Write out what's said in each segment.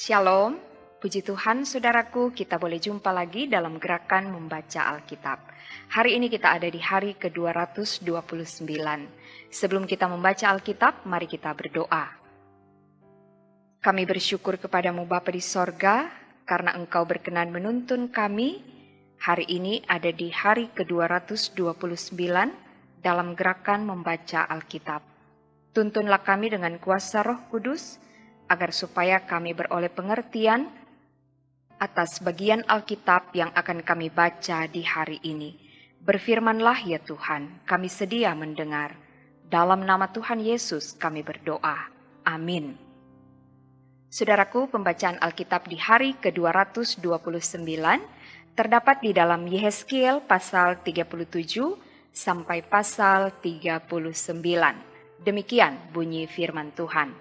Shalom, puji Tuhan saudaraku, kita boleh jumpa lagi dalam gerakan membaca Alkitab. Hari ini kita ada di hari ke-229. Sebelum kita membaca Alkitab, mari kita berdoa. Kami bersyukur kepadamu Bapa di sorga, karena Engkau berkenan menuntun kami. Hari ini ada di hari ke-229 dalam gerakan membaca Alkitab. Tuntunlah kami dengan kuasa Roh Kudus, agar supaya kami beroleh pengertian atas bagian Alkitab yang akan kami baca di hari ini. Berfirmanlah ya Tuhan, kami sedia mendengar. Dalam nama Tuhan Yesus kami berdoa. Amin. Saudaraku, pembacaan Alkitab di hari ke-229 terdapat di dalam Yehezkiel pasal 37 sampai pasal 39. Demikian bunyi firman Tuhan.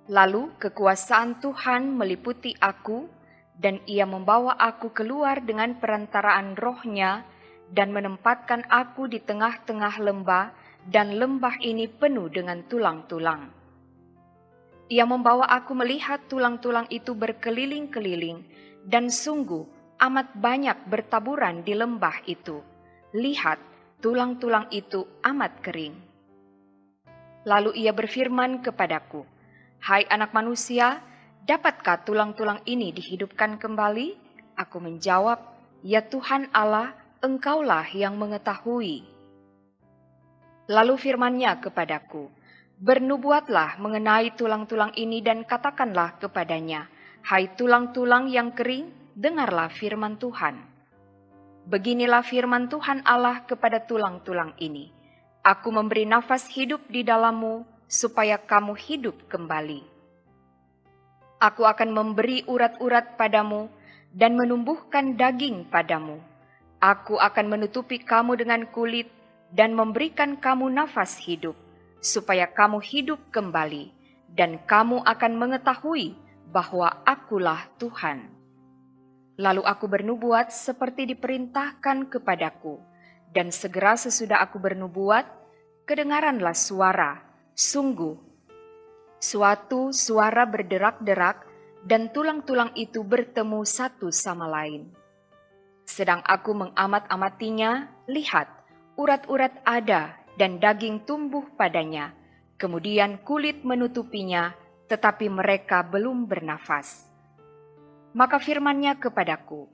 Lalu kekuasaan Tuhan meliputi aku, dan Ia membawa aku keluar dengan perantaraan Roh-Nya dan menempatkan aku di tengah-tengah lembah, dan lembah ini penuh dengan tulang-tulang. Ia membawa aku melihat tulang-tulang itu berkeliling-keliling, dan sungguh amat banyak bertaburan di lembah itu. Lihat, tulang-tulang itu amat kering. Lalu Ia berfirman kepadaku, "Hai anak manusia, dapatkah tulang-tulang ini dihidupkan kembali?" Aku menjawab, "Ya Tuhan Allah, Engkaulah yang mengetahui." Lalu firman-Nya kepadaku, "Bernubuatlah mengenai tulang-tulang ini dan katakanlah kepadanya, hai tulang-tulang yang kering, dengarlah firman Tuhan. Beginilah firman Tuhan Allah kepada tulang-tulang ini, Aku memberi nafas hidup di dalammu, supaya kamu hidup kembali. Aku akan memberi urat-urat padamu dan menumbuhkan daging padamu. Aku akan menutupi kamu dengan kulit dan memberikan kamu nafas hidup, supaya kamu hidup kembali, dan kamu akan mengetahui bahwa Akulah Tuhan." Lalu aku bernubuat seperti diperintahkan kepadaku, dan segera sesudah aku bernubuat, kedengaranlah suara. Sungguh, suatu suara berderak-derak dan tulang-tulang itu bertemu satu sama lain. Sedang aku mengamat-amatinya, lihat, urat-urat ada dan daging tumbuh padanya, kemudian kulit menutupinya, tetapi mereka belum bernafas. Maka firman-Nya kepadaku,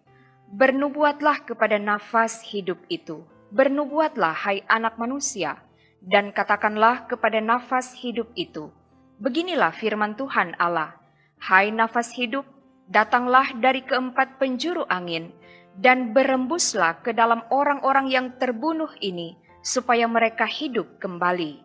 "Bernubuatlah kepada nafas hidup itu, bernubuatlah hai anak manusia, dan katakanlah kepada nafas hidup itu, beginilah firman Tuhan Allah, hai nafas hidup, datanglah dari keempat penjuru angin, dan berembuslah ke dalam orang-orang yang terbunuh ini, supaya mereka hidup kembali."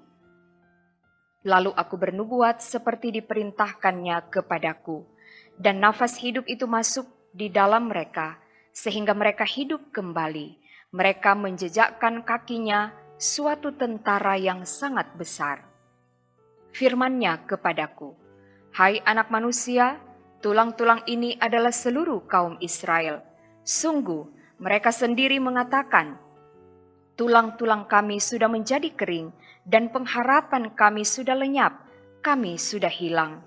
Lalu aku bernubuat seperti diperintahkannya kepadaku, dan nafas hidup itu masuk di dalam mereka, sehingga mereka hidup kembali. Mereka menjejakkan kakinya, suatu tentara yang sangat besar. Firman-Nya kepadaku, "Hai anak manusia, tulang-tulang ini adalah seluruh kaum Israel. Sungguh, mereka sendiri mengatakan, tulang-tulang kami sudah menjadi kering, dan pengharapan kami sudah lenyap, kami sudah hilang.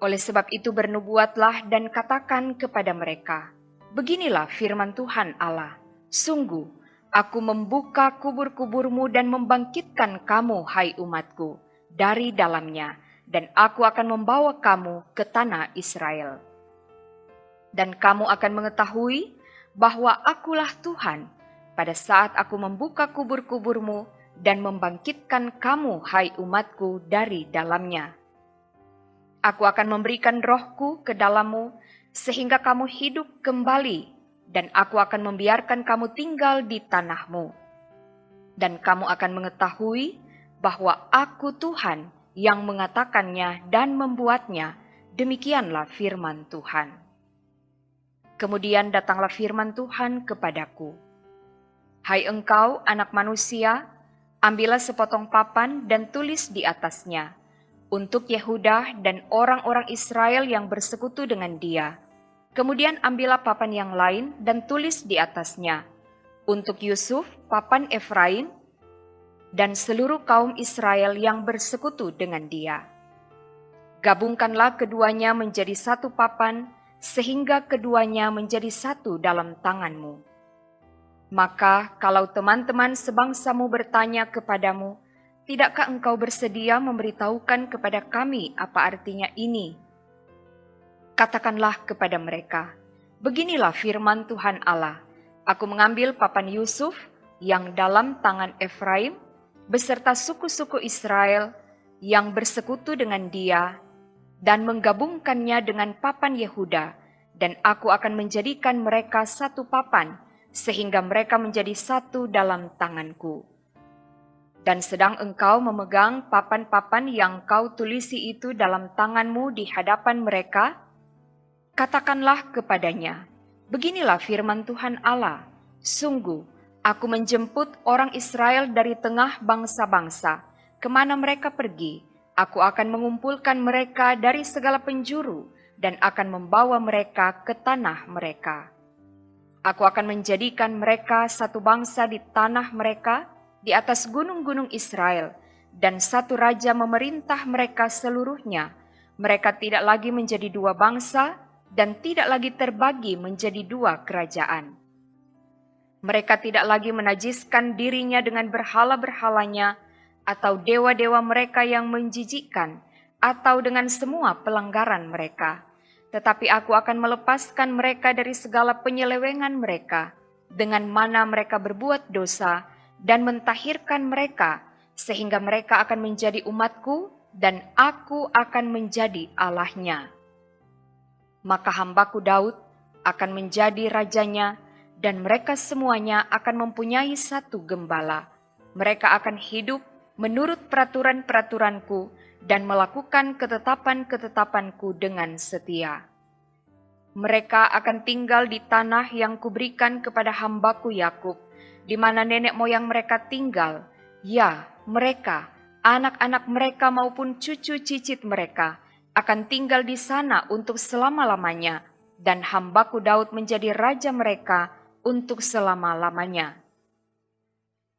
Oleh sebab itu bernubuatlah dan katakan kepada mereka, beginilah firman Tuhan Allah, sungguh, Aku membuka kubur-kuburmu dan membangkitkan kamu, hai umatku, dari dalamnya, dan aku akan membawa kamu ke tanah Israel. Dan kamu akan mengetahui bahwa Akulah Tuhan, pada saat aku membuka kubur-kuburmu dan membangkitkan kamu, hai umatku, dari dalamnya. Aku akan memberikan Roh-Ku ke dalammu, sehingga kamu hidup kembali, dan aku akan membiarkan kamu tinggal di tanahmu. Dan kamu akan mengetahui bahwa aku Tuhan yang mengatakannya dan membuatnya, demikianlah firman Tuhan. Kemudian datanglah firman Tuhan kepadaku, "Hai engkau anak manusia, ambillah sepotong papan dan tulis di atasnya, untuk Yehuda dan orang-orang Israel yang bersekutu dengan dia. Kemudian ambillah papan yang lain dan tulis di atasnya, untuk Yusuf, papan Efraim, dan seluruh kaum Israel yang bersekutu dengan dia. Gabungkanlah keduanya menjadi satu papan, sehingga keduanya menjadi satu dalam tanganmu. Maka kalau teman-teman sebangsamu bertanya kepadamu, tidakkah engkau bersedia memberitahukan kepada kami apa artinya ini? Katakanlah kepada mereka, beginilah firman Tuhan Allah, aku mengambil papan Yusuf yang dalam tangan Efraim, beserta suku-suku Israel yang bersekutu dengan dia, dan menggabungkannya dengan papan Yehuda, dan aku akan menjadikan mereka satu papan, sehingga mereka menjadi satu dalam tanganku. Dan sedang engkau memegang papan-papan yang kau tulisi itu dalam tanganmu di hadapan mereka, katakanlah kepadanya, beginilah firman Tuhan Allah, sungguh, aku menjemput orang Israel dari tengah bangsa-bangsa, kemana mereka pergi, aku akan mengumpulkan mereka dari segala penjuru, dan akan membawa mereka ke tanah mereka. Aku akan menjadikan mereka satu bangsa di tanah mereka, di atas gunung-gunung Israel, dan satu raja memerintah mereka seluruhnya. Mereka tidak lagi menjadi dua bangsa, dan tidak lagi terbagi menjadi dua kerajaan. Mereka tidak lagi menajiskan dirinya dengan berhala-berhalanya, atau dewa-dewa mereka yang menjijikkan, atau dengan semua pelanggaran mereka. Tetapi aku akan melepaskan mereka dari segala penyelewengan mereka, dengan mana mereka berbuat dosa, dan mentahirkan mereka, sehingga mereka akan menjadi umatku, dan aku akan menjadi Allahnya. Maka hambaku Daud akan menjadi rajanya, dan mereka semuanya akan mempunyai satu gembala. Mereka akan hidup menurut peraturan-peraturanku dan melakukan ketetapan-ketetapanku dengan setia. Mereka akan tinggal di tanah yang kuberikan kepada hambaku Yakub, di mana nenek moyang mereka tinggal. Ya, mereka, anak-anak mereka maupun cucu cicit mereka, akan tinggal di sana untuk selama-lamanya, dan hambaku Daud menjadi raja mereka untuk selama-lamanya.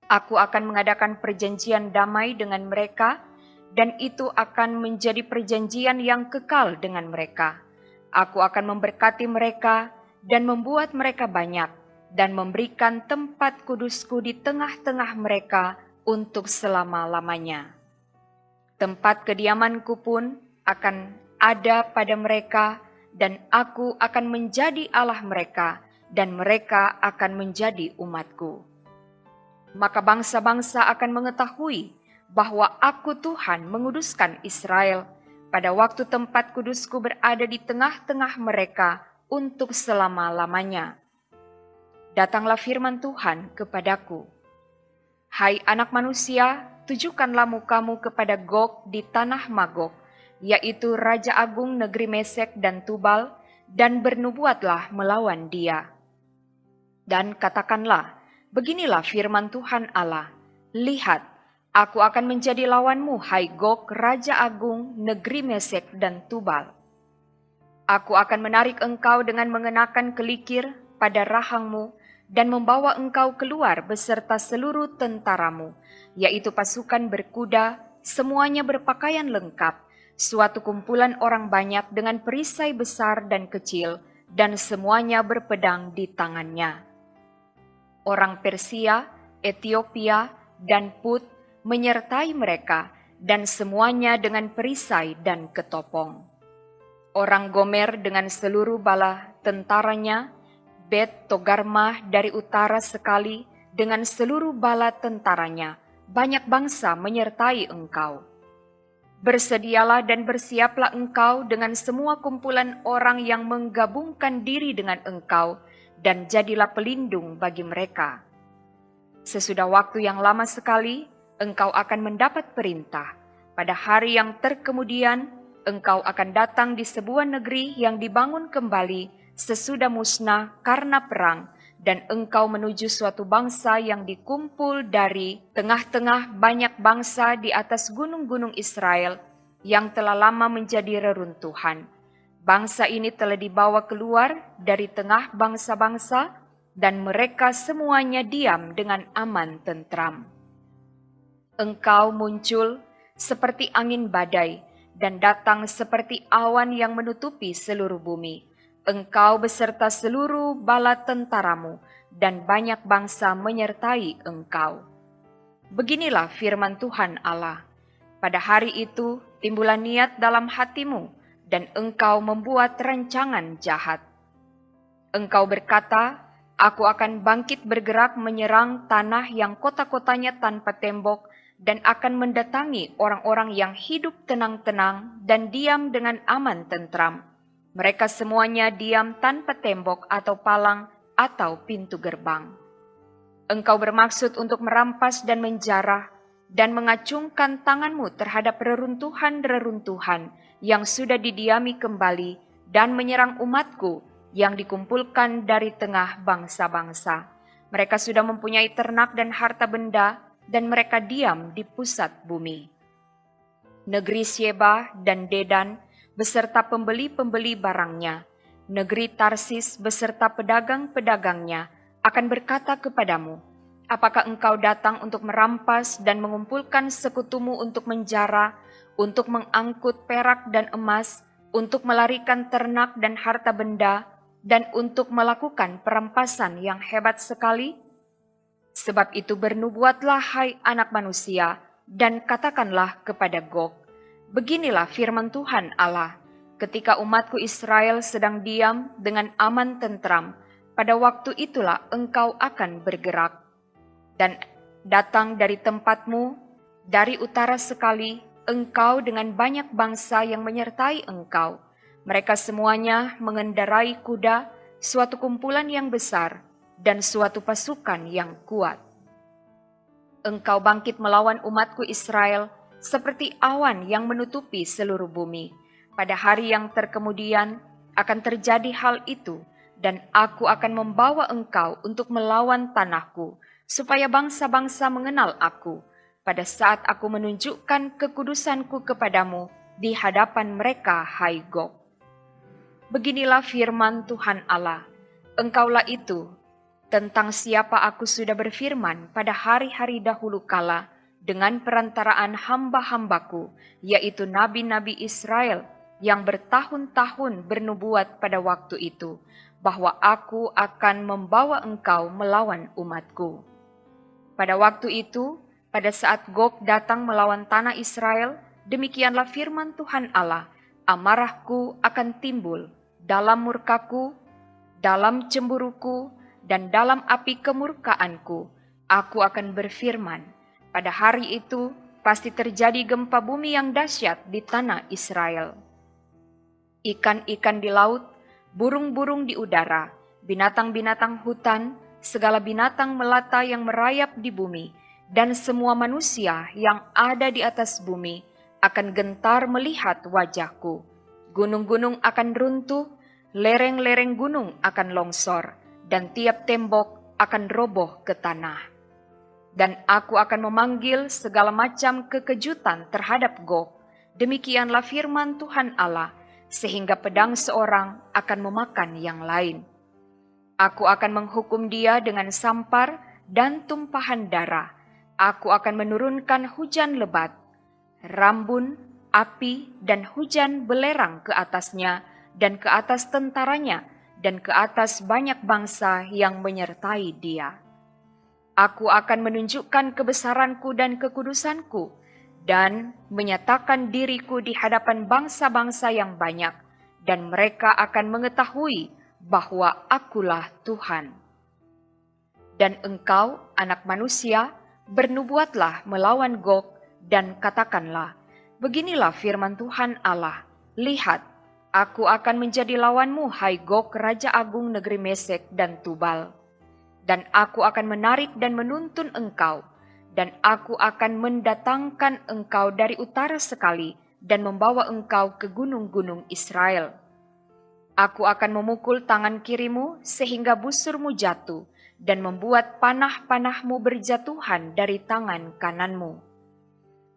Aku akan mengadakan perjanjian damai dengan mereka, dan itu akan menjadi perjanjian yang kekal dengan mereka. Aku akan memberkati mereka dan membuat mereka banyak, dan memberikan tempat kudusku di tengah-tengah mereka untuk selama-lamanya. Tempat kediamanku pun akan ada pada mereka, dan aku akan menjadi Allah mereka, dan mereka akan menjadi umatku. Maka bangsa-bangsa akan mengetahui bahwa aku Tuhan menguduskan Israel, pada waktu tempat kudusku berada di tengah-tengah mereka untuk selama-lamanya. Datanglah firman Tuhan kepadaku, hai anak manusia, tujukanlah mukamu kepada Gog di tanah Magog, yaitu Raja Agung negeri Mesek dan Tubal, dan bernubuatlah melawan dia. Dan katakanlah, beginilah firman Tuhan Allah, lihat, aku akan menjadi lawanmu, hai Gog, Raja Agung negeri Mesek dan Tubal. Aku akan menarik engkau dengan mengenakan kelikir pada rahangmu, dan membawa engkau keluar beserta seluruh tentaramu, yaitu pasukan berkuda, semuanya berpakaian lengkap, suatu kumpulan orang banyak dengan perisai besar dan kecil, dan semuanya berpedang di tangannya. Orang Persia, Ethiopia, dan Put menyertai mereka, dan semuanya dengan perisai dan ketopong. Orang Gomer dengan seluruh bala tentaranya, Bet Togarmah dari utara sekali dengan seluruh bala tentaranya, banyak bangsa menyertai engkau. Bersedialah dan bersiaplah engkau dengan semua kumpulan orang yang menggabungkan diri dengan engkau, dan jadilah pelindung bagi mereka. Sesudah waktu yang lama sekali, engkau akan mendapat perintah. Pada hari yang terkemudian, engkau akan datang di sebuah negeri yang dibangun kembali sesudah musnah karena perang, dan engkau menuju suatu bangsa yang dikumpul dari tengah-tengah banyak bangsa di atas gunung-gunung Israel yang telah lama menjadi reruntuhan. Bangsa ini telah dibawa keluar dari tengah bangsa-bangsa, dan mereka semuanya diam dengan aman tentram. Engkau muncul seperti angin badai, dan datang seperti awan yang menutupi seluruh bumi. Engkau beserta seluruh bala tentaramu, dan banyak bangsa menyertai engkau. Beginilah firman Tuhan Allah. Pada hari itu timbulah niat dalam hatimu, dan engkau membuat rancangan jahat. Engkau berkata, aku akan bangkit bergerak menyerang tanah yang kota-kotanya tanpa tembok, dan akan mendatangi orang-orang yang hidup tenang-tenang dan diam dengan aman tentram. Mereka semuanya diam tanpa tembok atau palang atau pintu gerbang. Engkau bermaksud untuk merampas dan menjarah, dan mengacungkan tanganmu terhadap reruntuhan-reruntuhan yang sudah didiami kembali, dan menyerang umatku yang dikumpulkan dari tengah bangsa-bangsa. Mereka sudah mempunyai ternak dan harta benda, dan mereka diam di pusat bumi. Negeri Syeba dan Dedan beserta pembeli-pembeli barangnya, negeri Tarsis beserta pedagang-pedagangnya akan berkata kepadamu, apakah engkau datang untuk merampas dan mengumpulkan sekutumu untuk menjara, untuk mengangkut perak dan emas, untuk melarikan ternak dan harta benda, dan untuk melakukan perampasan yang hebat sekali? Sebab itu bernubuatlah hai anak manusia, dan katakanlah kepada Gog, beginilah firman Tuhan Allah, ketika umatku Israel sedang diam dengan aman tentram, pada waktu itulah engkau akan bergerak. Dan datang dari tempatmu, dari utara sekali, engkau dengan banyak bangsa yang menyertai engkau. Mereka semuanya mengendarai kuda, suatu kumpulan yang besar, dan suatu pasukan yang kuat. Engkau bangkit melawan umatku Israel, seperti awan yang menutupi seluruh bumi. Pada hari yang terkemudian akan terjadi hal itu, dan aku akan membawa engkau untuk melawan tanahku, supaya bangsa-bangsa mengenal aku, pada saat aku menunjukkan kekudusanku kepadamu di hadapan mereka, hai Gog. Beginilah firman Tuhan Allah, engkaulah itu, tentang siapa aku sudah berfirman pada hari-hari dahulu kala, dengan perantaraan hamba-hambaku, yaitu nabi-nabi Israel, yang bertahun-tahun bernubuat pada waktu itu, bahwa aku akan membawa engkau melawan umatku. Pada waktu itu, pada saat Gog datang melawan tanah Israel, demikianlah firman Tuhan Allah, amarahku akan timbul dalam murkaku, dalam cemburuku, dan dalam api kemurkaanku. Aku akan berfirman, pada hari itu pasti terjadi gempa bumi yang dahsyat di tanah Israel. Ikan-ikan di laut, burung-burung di udara, binatang-binatang hutan, segala binatang melata yang merayap di bumi, dan semua manusia yang ada di atas bumi akan gentar melihat wajahku. Gunung-gunung akan runtuh, lereng-lereng gunung akan longsor, dan tiap tembok akan roboh ke tanah. Dan aku akan memanggil segala macam kekejutan terhadap Gog. Demikianlah firman Tuhan Allah, sehingga pedang seorang akan memakan yang lain. Aku akan menghukum dia dengan sampar dan tumpahan darah. Aku akan menurunkan hujan lebat, rambun, api, dan hujan belerang ke atasnya, dan ke atas tentaranya, dan ke atas banyak bangsa yang menyertai dia. Aku akan menunjukkan kebesaranku dan kekudusanku, dan menyatakan diriku di hadapan bangsa-bangsa yang banyak, dan mereka akan mengetahui bahwa akulah Tuhan. Dan engkau, anak manusia, bernubuatlah melawan Gog, dan katakanlah, beginilah firman Tuhan Allah, lihat, aku akan menjadi lawanmu, hai Gog, Raja Agung negeri Mesek dan Tubal. Dan aku akan menarik dan menuntun engkau, dan aku akan mendatangkan engkau dari utara sekali, dan membawa engkau ke gunung-gunung Israel. Aku akan memukul tangan kirimu sehingga busurmu jatuh, dan membuat panah-panahmu berjatuhan dari tangan kananmu.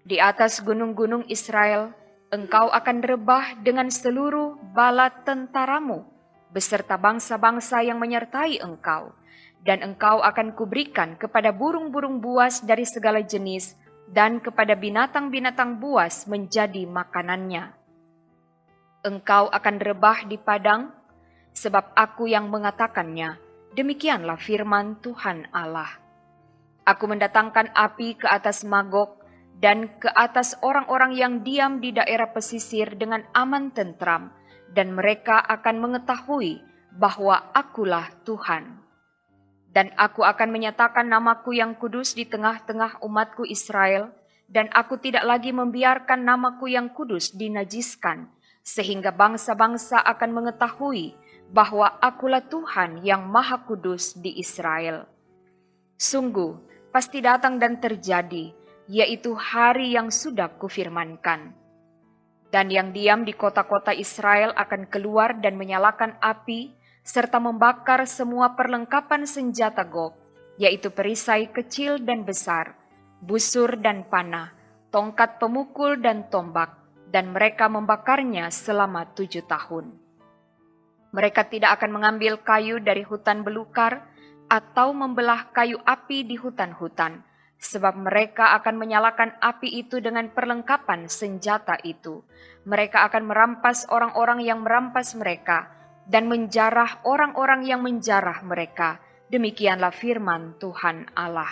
Di atas gunung-gunung Israel, engkau akan rebah dengan seluruh bala tentaramu, beserta bangsa-bangsa yang menyertai engkau. Dan engkau akan kuberikan kepada burung-burung buas dari segala jenis, dan kepada binatang-binatang buas menjadi makanannya. Engkau akan rebah di padang, sebab aku yang mengatakannya. Demikianlah firman Tuhan Allah. Aku mendatangkan api ke atas Magog dan ke atas orang-orang yang diam di daerah pesisir dengan aman tentram, dan mereka akan mengetahui bahwa akulah Tuhan. Dan aku akan menyatakan namaku yang kudus di tengah-tengah umatku Israel, dan aku tidak lagi membiarkan namaku yang kudus dinajiskan, sehingga bangsa-bangsa akan mengetahui bahwa akulah Tuhan yang Maha Kudus di Israel. Sungguh, pasti datang dan terjadi, yaitu hari yang sudah kufirmankan. Dan yang diam di kota-kota Israel akan keluar dan menyalakan api, serta membakar semua perlengkapan senjata Gog, yaitu perisai kecil dan besar, busur dan panah, tongkat pemukul dan tombak, dan mereka membakarnya selama 7 tahun. Mereka tidak akan mengambil kayu dari hutan belukar atau membelah kayu api di hutan-hutan, sebab mereka akan menyalakan api itu dengan perlengkapan senjata itu. Mereka akan merampas orang-orang yang merampas mereka, dan menjarah orang-orang yang menjarah mereka. Demikianlah firman Tuhan Allah.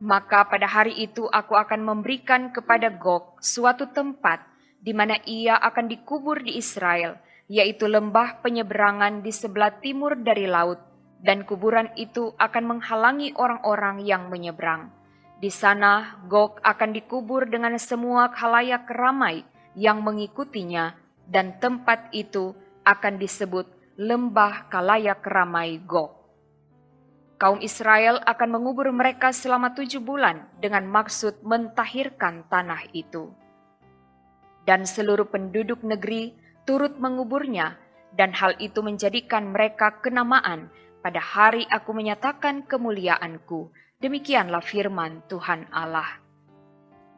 Maka pada hari itu aku akan memberikan kepada Gog suatu tempat di mana ia akan dikubur di Israel, yaitu lembah penyeberangan di sebelah timur dari laut, dan kuburan itu akan menghalangi orang-orang yang menyeberang. Di sana Gog akan dikubur dengan semua khalayak ramai yang mengikutinya, dan tempat itu akan disebut lembah khalayak ramai Gog. Kaum Israel akan mengubur mereka selama 7 bulan dengan maksud mentahirkan tanah itu. Dan seluruh penduduk negeri turut menguburnya, dan hal itu menjadikan mereka kenamaan pada hari aku menyatakan kemuliaanku. Demikianlah firman Tuhan Allah.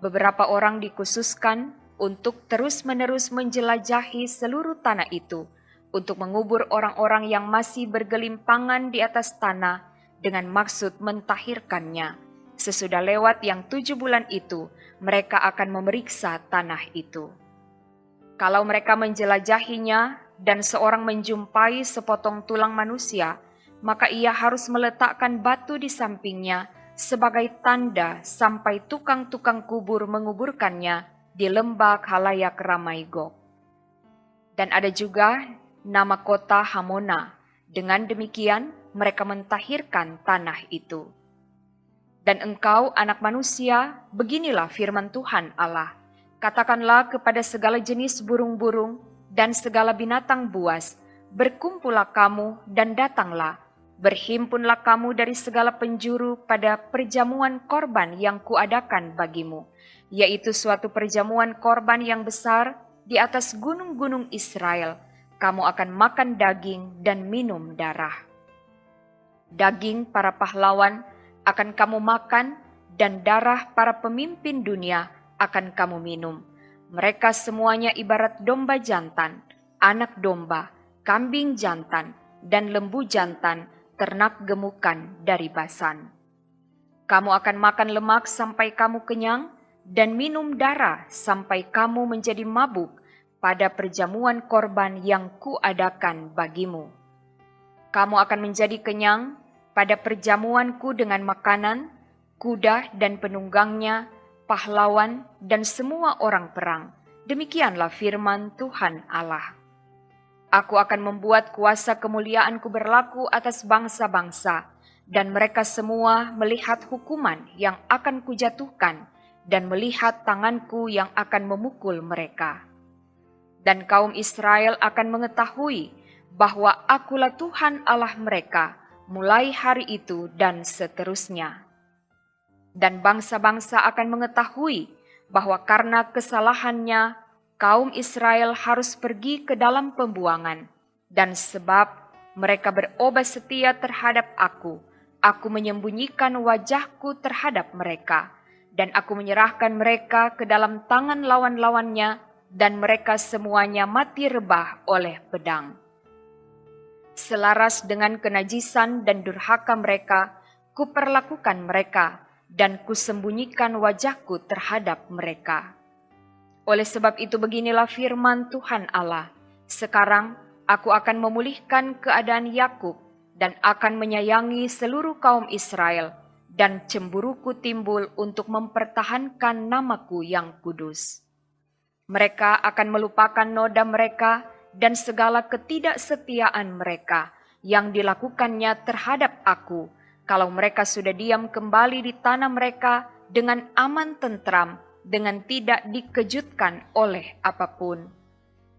Beberapa orang dikhususkan untuk terus-menerus menjelajahi seluruh tanah itu, untuk mengubur orang-orang yang masih bergelimpangan di atas tanah dengan maksud mentahirkannya. Sesudah lewat yang 7 bulan itu, mereka akan memeriksa tanah itu. Kalau mereka menjelajahinya dan seorang menjumpai sepotong tulang manusia, maka ia harus meletakkan batu di sampingnya sebagai tanda sampai tukang-tukang kubur menguburkannya di lembah khalayak ramai Gog. Dan ada juga nama kota Hamona. Dengan demikian mereka mentahirkan tanah itu. Dan engkau, anak manusia, beginilah firman Tuhan Allah. Katakanlah kepada segala jenis burung-burung dan segala binatang buas, berkumpullah kamu dan datanglah, berhimpunlah kamu dari segala penjuru pada perjamuan korban yang kuadakan bagimu, yaitu suatu perjamuan korban yang besar di atas gunung-gunung Israel. Kamu akan makan daging dan minum darah. Daging para pahlawan akan kamu makan, dan darah para pemimpin dunia akan kamu minum. Mereka semuanya ibarat domba jantan, anak domba, kambing jantan, dan lembu jantan, ternak gemukan dari Basan. Kamu akan makan lemak sampai kamu kenyang, dan minum darah sampai kamu menjadi mabuk pada perjamuan korban yang kuadakan bagimu. Kamu akan menjadi kenyang pada perjamuanku dengan makanan, kuda dan penunggangnya, pahlawan dan semua orang perang. Demikianlah firman Tuhan Allah. Aku akan membuat kuasa kemuliaanku berlaku atas bangsa-bangsa, dan mereka semua melihat hukuman yang akan kujatuhkan, dan melihat tanganku yang akan memukul mereka. Dan kaum Israel akan mengetahui bahwa akulah Tuhan Allah mereka, mulai hari itu dan seterusnya. Dan bangsa-bangsa akan mengetahui bahwa karena kesalahannya, kaum Israel harus pergi ke dalam pembuangan, dan sebab mereka berubah setia terhadap aku menyembunyikan wajahku terhadap mereka, dan aku menyerahkan mereka ke dalam tangan lawan-lawannya, dan mereka semuanya mati rebah oleh pedang. Selaras dengan kenajisan dan durhaka mereka, kuperlakukan mereka, dan kusembunyikan wajahku terhadap mereka. Oleh sebab itu beginilah firman Tuhan Allah, sekarang aku akan memulihkan keadaan Yakub dan akan menyayangi seluruh kaum Israel, dan cemburuku timbul untuk mempertahankan namaku yang kudus. Mereka akan melupakan noda mereka dan segala ketidaksetiaan mereka yang dilakukannya terhadap aku, kalau mereka sudah diam kembali di tanah mereka dengan aman tentram, dengan tidak dikejutkan oleh apapun.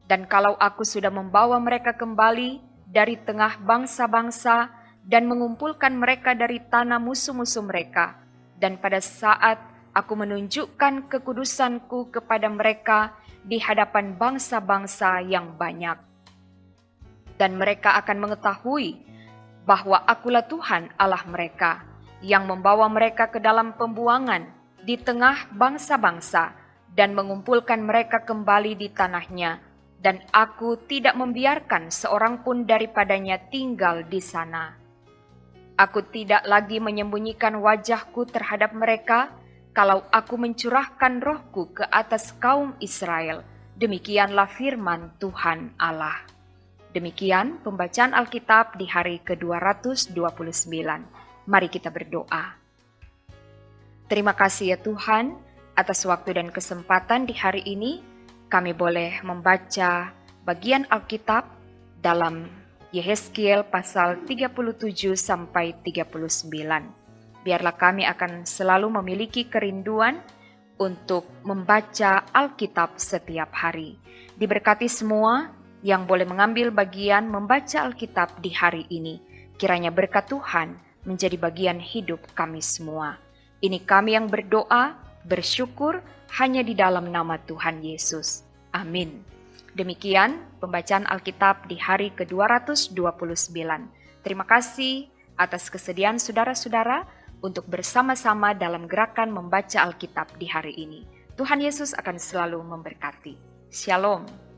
Dan kalau aku sudah membawa mereka kembali dari tengah bangsa-bangsa dan mengumpulkan mereka dari tanah musuh-musuh mereka, dan pada saat aku menunjukkan kekudusanku kepada mereka di hadapan bangsa-bangsa yang banyak. Dan mereka akan mengetahui bahwa akulah Tuhan Allah mereka, yang membawa mereka ke dalam pembuangan di tengah bangsa-bangsa dan mengumpulkan mereka kembali di tanahnya, dan aku tidak membiarkan seorang pun daripadanya tinggal di sana. Aku tidak lagi menyembunyikan wajahku terhadap mereka, kalau aku mencurahkan rohku ke atas kaum Israel. Demikianlah firman Tuhan Allah. Demikian pembacaan Alkitab di hari ke-229. Mari kita berdoa. Terima kasih ya Tuhan, atas waktu dan kesempatan di hari ini, kami boleh membaca bagian Alkitab dalam Yehezkiel pasal 37 sampai 39. Biarlah kami akan selalu memiliki kerinduan untuk membaca Alkitab setiap hari. Diberkati semua yang boleh mengambil bagian membaca Alkitab di hari ini. Kiranya berkat Tuhan menjadi bagian hidup kami semua. Ini kami yang berdoa, bersyukur hanya di dalam nama Tuhan Yesus. Amin. Demikian pembacaan Alkitab di hari ke-229. Terima kasih atas kesediaan saudara-saudara untuk bersama-sama dalam gerakan membaca Alkitab di hari ini. Tuhan Yesus akan selalu memberkati. Shalom.